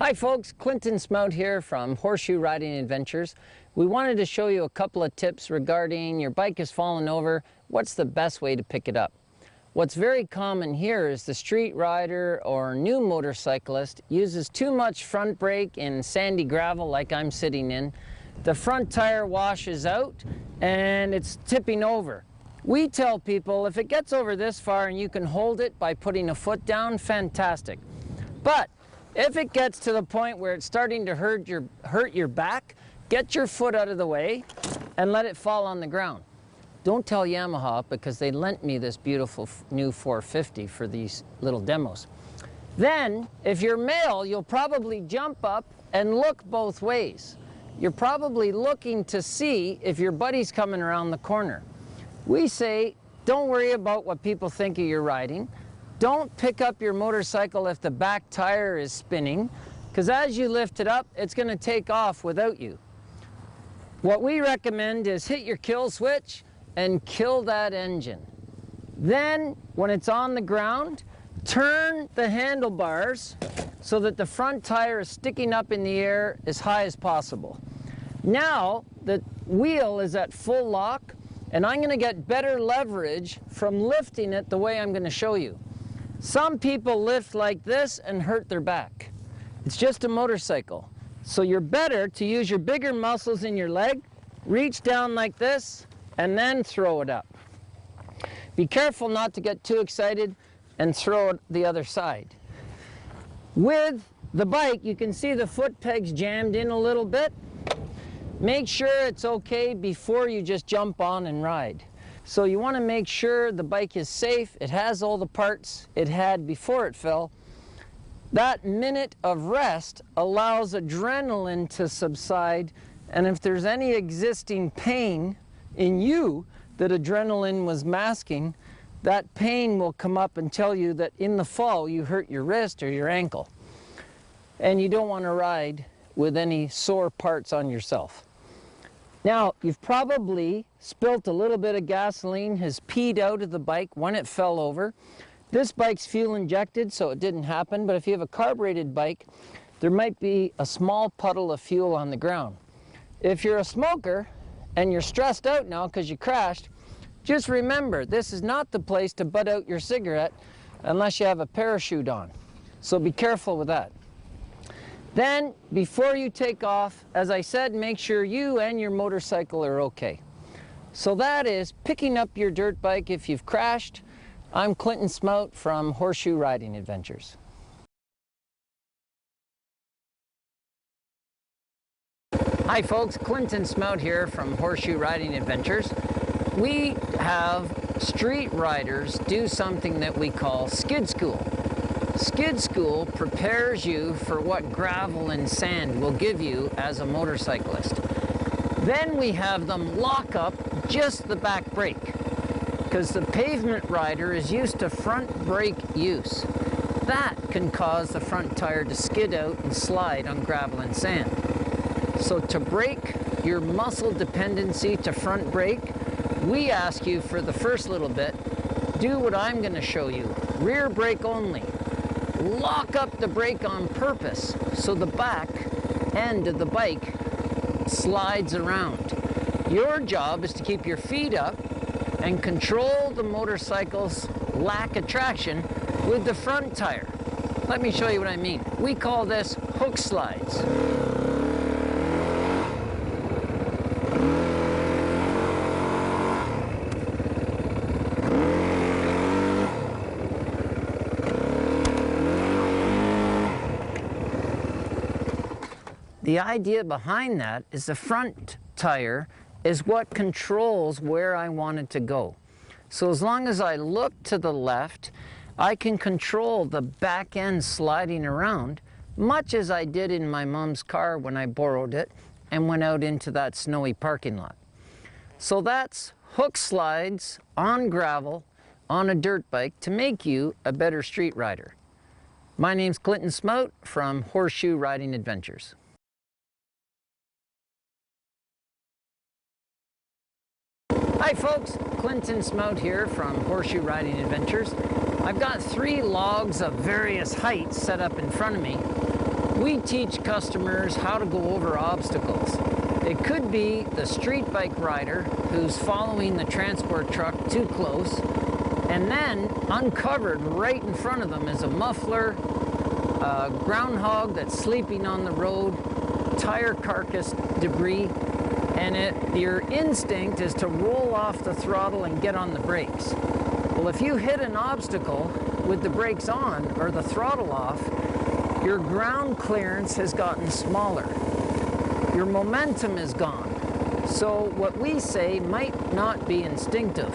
Hi folks, Clinton Smout here from Horseshoe Riding Adventures. We wanted to show you a couple of tips regarding your bike has fallen over. What's the best way to pick it up? What's very common here is the street rider or new motorcyclist uses too much front brake in sandy gravel like I'm sitting in. The front tire washes out and it's tipping over. We tell people if it gets over this far and you can hold it by putting a foot down, fantastic. But if it gets to the point where it's starting to hurt your back, get your foot out of the way and let it fall on the ground. Don't tell Yamaha because they lent me this beautiful new 450 for these little demos. Then, if you're male, you'll probably jump up and look both ways. You're probably looking to see if your buddy's coming around the corner. We say, don't worry about what people think of your riding. Don't pick up your motorcycle if the back tire is spinning, because as you lift it up, it's going to take off without you. What we recommend is hit your kill switch and kill that engine. Then, when it's on the ground, turn the handlebars so that the front tire is sticking up in the air as high as possible. Now, the wheel is at full lock, and I'm going to get better leverage from lifting it the way I'm going to show you. Some people lift like this and hurt their back. It's just a motorcycle. So you're better to use your bigger muscles in your leg, reach down like this, and then throw it up. Be careful not to get too excited and throw it the other side. With the bike, you can see the foot pegs jammed in a little bit. Make sure it's okay before you just jump on and ride. So you want to make sure the bike is safe, it has all the parts it had before it fell. That minute of rest allows adrenaline to subside, and if there's any existing pain in you that adrenaline was masking, that pain will come up and tell you that in the fall you hurt your wrist or your ankle. And you don't want to ride with any sore parts on yourself. Now, you've probably spilt a little bit of gasoline, has peed out of the bike when it fell over. This bike's fuel injected, so it didn't happen, but if you have a carbureted bike, there might be a small puddle of fuel on the ground. If you're a smoker and you're stressed out now because you crashed, just remember, this is not the place to butt out your cigarette unless you have a parachute on. So be careful with that. Then, before you take off, as I said, make sure you and your motorcycle are okay. So that is picking up your dirt bike if you've crashed. I'm Clinton Smout from Horseshoe Riding Adventures. Hi folks, Clinton Smout here from Horseshoe Riding Adventures. We have street riders do something that we call skid school. Skid school prepares you for what gravel and sand will give you as a motorcyclist. Then we have them lock up just the back brake, because the pavement rider is used to front brake use. That can cause the front tire to skid out and slide on gravel and sand. So to break your muscle dependency to front brake, we ask you for the first little bit, do what I'm going to show you, rear brake only. Lock up the brake on purpose so the back end of the bike slides around. Your job is to keep your feet up and control the motorcycle's lack of traction with the front tire. Let me show you what I mean. We call this hook slides. The idea behind that is the front tire is what controls where I want it to go. So as long as I look to the left, I can control the back end sliding around, much as I did in my mom's car when I borrowed it and went out into that snowy parking lot. So that's hook slides on gravel on a dirt bike to make you a better street rider. My name's Clinton Smout from Horseshoe Riding Adventures. Hi folks, Clinton Smout here from Horseshoe Riding Adventures. I've got 3 logs of various heights set up in front of me. We teach customers how to go over obstacles. It could be the street bike rider who's following the transport truck too close, and then uncovered right in front of them is a muffler, a groundhog that's sleeping on the road, tire carcass debris, and your instinct is to roll off the throttle and get on the brakes. Well, if you hit an obstacle with the brakes on or the throttle off, your ground clearance has gotten smaller. Your momentum is gone. So what we say might not be instinctive,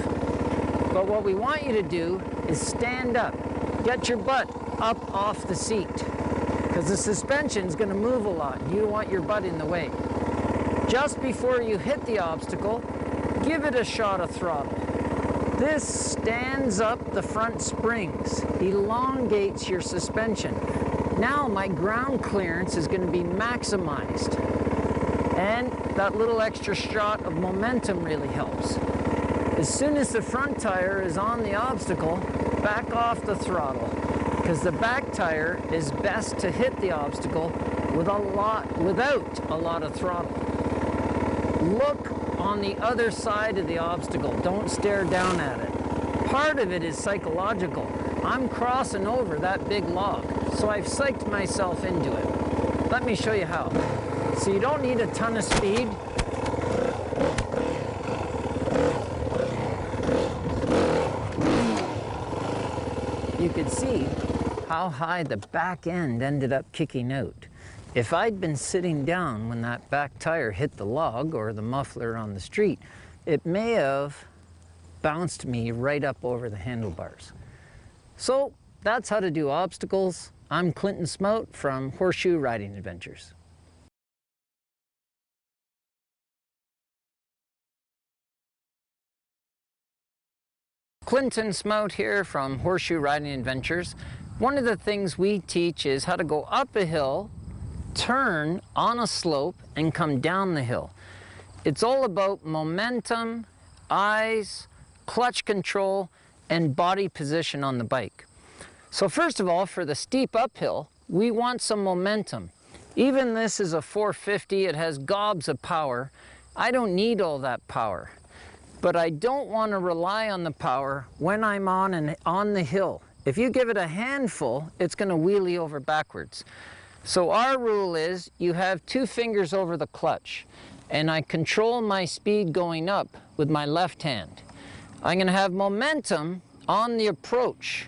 but what we want you to do is stand up. Get your butt up off the seat, because the suspension is going to move a lot. You don't want your butt in the way. Just before you hit the obstacle, give it a shot of throttle. This stands up the front springs, elongates your suspension. Now my ground clearance is going to be maximized. And that little extra shot of momentum really helps. As soon as the front tire is on the obstacle, back off the throttle, because the back tire is best to hit the obstacle without a lot of throttle. Look on the other side of the obstacle. Don't stare down at it. Part of it is psychological. I'm crossing over that big log, so I've psyched myself into it. Let me show you how. So you don't need a ton of speed. You could see how high the back end ended up kicking out. If I'd been sitting down when that back tire hit the log or the muffler on the street, it may have bounced me right up over the handlebars. So that's how to do obstacles. I'm Clinton Smout from Horseshoe Riding Adventures. Clinton Smout here from Horseshoe Riding Adventures. One of the things we teach is how to go up a hill, turn on a slope, and come down the hill. It's all about momentum, eyes, clutch control, and body position on the bike. So first of all, for the steep uphill, we want some momentum. Even this is a 450, it has gobs of power. I don't need all that power. But I don't want to rely on the power when I'm on the hill. If you give it a handful, it's going to wheelie over backwards. So our rule is you have 2 fingers over the clutch, and I control my speed going up with my left hand. I'm going to have momentum on the approach.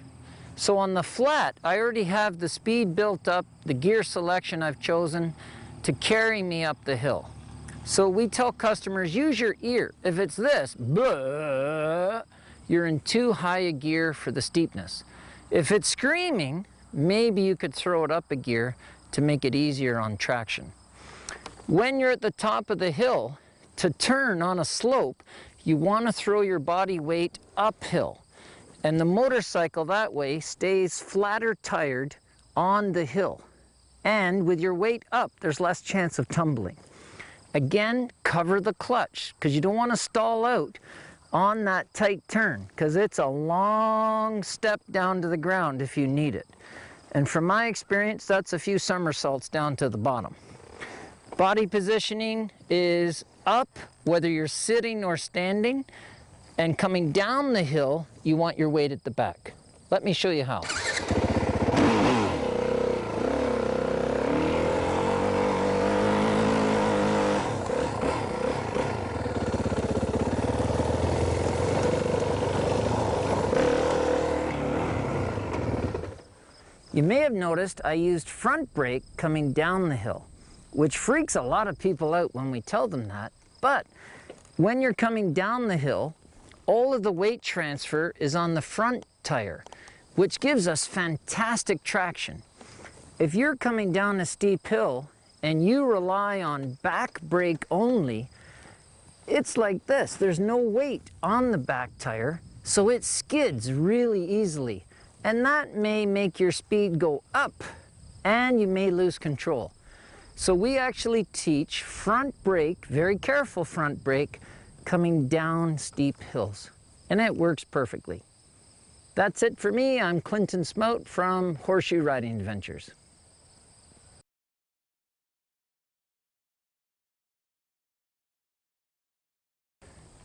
So on the flat, I already have the speed built up, the gear selection I've chosen to carry me up the hill. So we tell customers, use your ear. If it's this, you're in too high a gear for the steepness. If it's screaming, maybe you could throw it up a gear to make it easier on traction. When you're at the top of the hill, to turn on a slope, you want to throw your body weight uphill. And the motorcycle that way stays flatter tired on the hill. And with your weight up, there's less chance of tumbling. Again, cover the clutch, because you don't want to stall out on that tight turn, because it's a long step down to the ground if you need it. And from my experience, that's a few somersaults down to the bottom. Body positioning is up, whether you're sitting or standing, and coming down the hill, you want your weight at the back. Let me show you how. You may have noticed I used front brake coming down the hill, which freaks a lot of people out when we tell them that. But when you're coming down the hill, all of the weight transfer is on the front tire, which gives us fantastic traction. If you're coming down a steep hill and you rely on back brake only, it's like this. There's no weight on the back tire, so it skids really easily. And that may make your speed go up and you may lose control. So we actually teach front brake, very careful front brake, coming down steep hills. And it works perfectly. That's it for me. I'm Clinton Smout from Horseshoe Riding Adventures.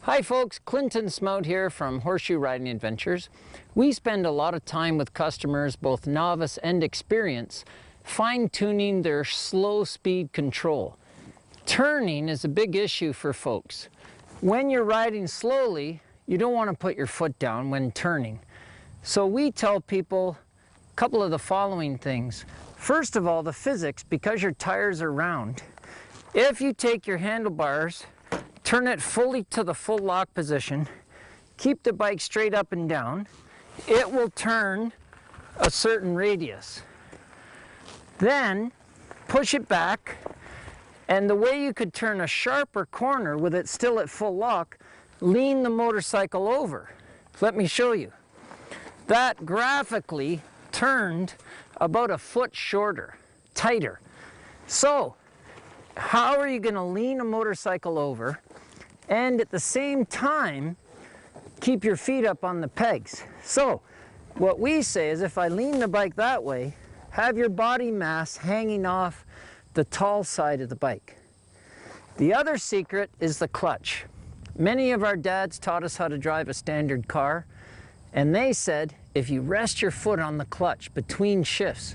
Hi folks, Clinton Smout here from Horseshoe Riding Adventures. We spend a lot of time with customers, both novice and experienced, fine-tuning their slow speed control. Turning is a big issue for folks. When you're riding slowly, you don't want to put your foot down when turning. So we tell people a couple of the following things. First of all, the physics, because your tires are round. If you take your handlebars, turn it fully to the full lock position, keep the bike straight up and down, it will turn a certain radius. Then push it back, and the way you could turn a sharper corner with it still at full lock, lean the motorcycle over. Let me show you. That graphically turned about a foot shorter, tighter. So how are you going to lean a motorcycle over and at the same time keep your feet up on the pegs? So what we say is, if I lean the bike that way, have your body mass hanging off the tall side of the bike. The other secret is the clutch. Many of our dads taught us how to drive a standard car, and they said if you rest your foot on the clutch between shifts,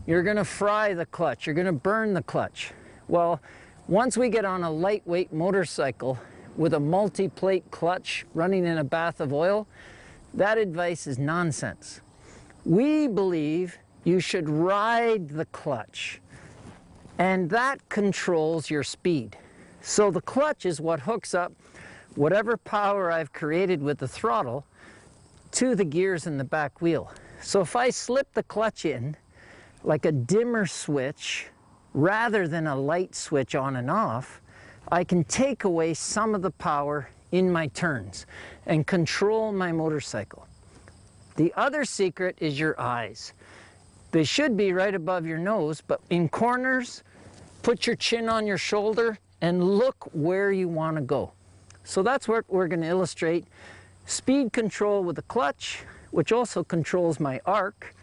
you're going to fry the clutch, you're going to burn the clutch. Well, once we get on a lightweight motorcycle with a multi-plate clutch running in a bath of oil, that advice is nonsense. We believe you should ride the clutch, and that controls your speed. So the clutch is what hooks up whatever power I've created with the throttle to the gears in the back wheel. So if I slip the clutch in like a dimmer switch rather than a light switch on and off, I can take away some of the power in my turns and control my motorcycle. The other secret is your eyes. They should be right above your nose, but in corners, put your chin on your shoulder and look where you want to go. So that's what we're going to illustrate. Speed control with the clutch, which also controls my arc.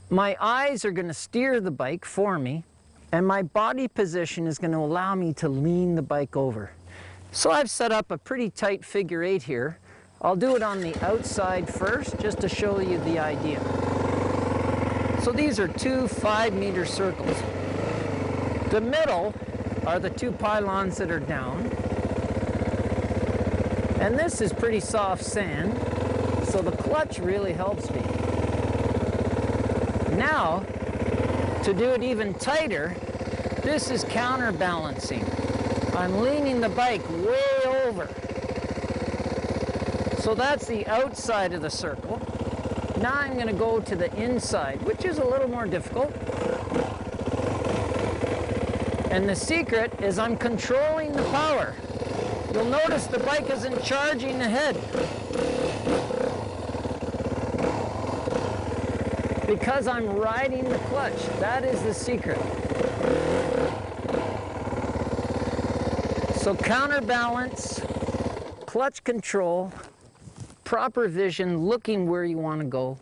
My eyes are going to steer the bike for me, and my body position is going to allow me to lean the bike over. So I've set up a pretty tight figure 8 here. I'll do it on the outside first, just to show you the idea. So these are two 5-meter circles. The middle are the two pylons that are down. And this is pretty soft sand, so the clutch really helps me. Now, to do it even tighter, this is counterbalancing. I'm leaning the bike way over. So that's the outside of the circle. Now I'm going to go to the inside, which is a little more difficult. And the secret is I'm controlling the power. You'll notice the bike isn't charging ahead, because I'm riding the clutch. That is the secret. So counterbalance, clutch control, proper vision, looking where you want to go.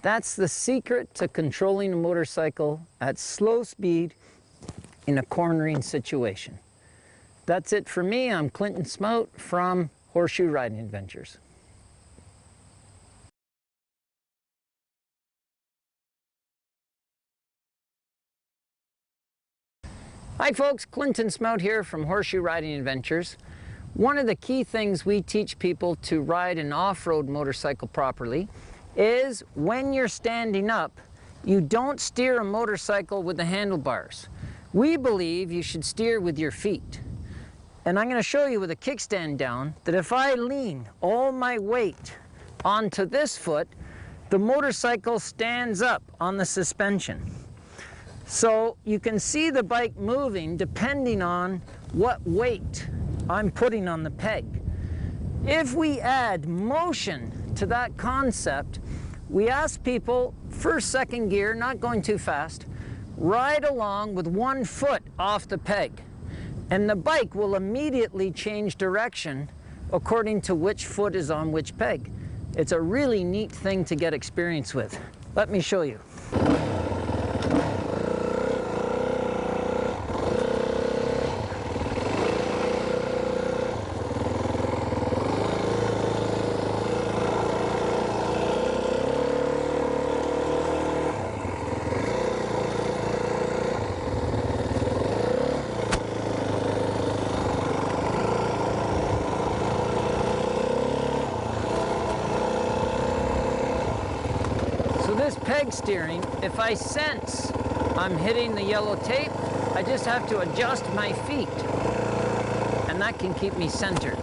That's the secret to controlling a motorcycle at slow speed in a cornering situation. That's it for me. I'm Clinton Smout from Horseshoe Riding Adventures. Hi folks, Clinton Smout here from Horseshoe Riding Adventures. One of the key things we teach people to ride an off-road motorcycle properly is when you're standing up, you don't steer a motorcycle with the handlebars. We believe you should steer with your feet. And I'm going to show you with a kickstand down that if I lean all my weight onto this foot, the motorcycle stands up on the suspension. So you can see the bike moving depending on what weight I'm putting on the peg. If we add motion to that concept, we ask people, first, second gear, not going too fast, ride along with one foot off the peg. And the bike will immediately change direction according to which foot is on which peg. It's a really neat thing to get experience with. Let me show you. this peg steering, if I sense I'm hitting the yellow tape, I just have to adjust my feet, and that can keep me centered.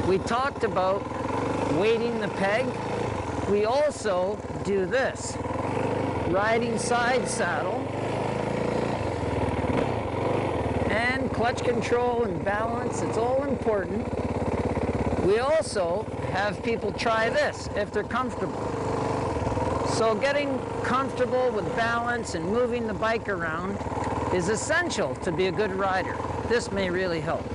We talked about weighting the peg. We also do this, riding side saddle, and clutch control and balance, it's all important. We also have people try this if they're comfortable. So getting comfortable with balance and moving the bike around is essential to be a good rider. This may really help.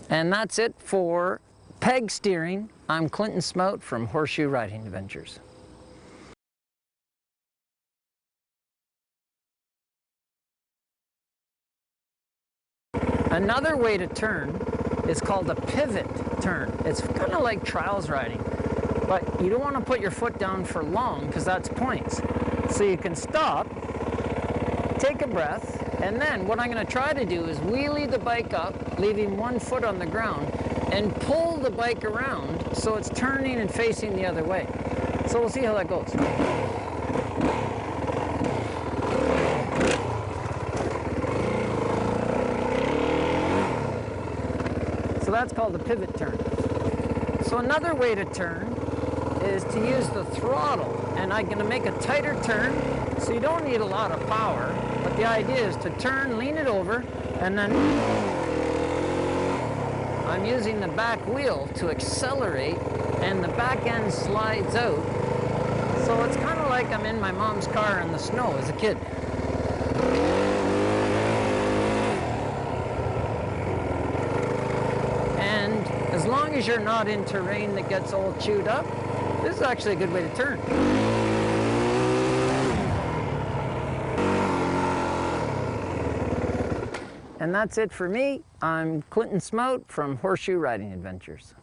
And that's it for peg steering. I'm Clinton Smout from Horseshoe Riding Adventures. Another way to turn is called a pivot turn. It's kind of like trials riding, but you don't want to put your foot down for long because that's points. So you can stop, take a breath, and then what I'm going to try to do is wheelie the bike up, leaving one foot on the ground, and pull the bike around so it's turning and facing the other way. So we'll see how that goes. So that's called a pivot turn. So another way to turn is to use the throttle, and I'm going to make a tighter turn, so you don't need a lot of power, but the idea is to turn, lean it over, and then I'm using the back wheel to accelerate, and the back end slides out. So it's kind of like I'm in my mom's car in the snow as a kid. And as long as you're not in terrain that gets all chewed up, this is actually a good way to turn. And that's it for me. I'm Clinton Smout from Horseshoe Riding Adventures.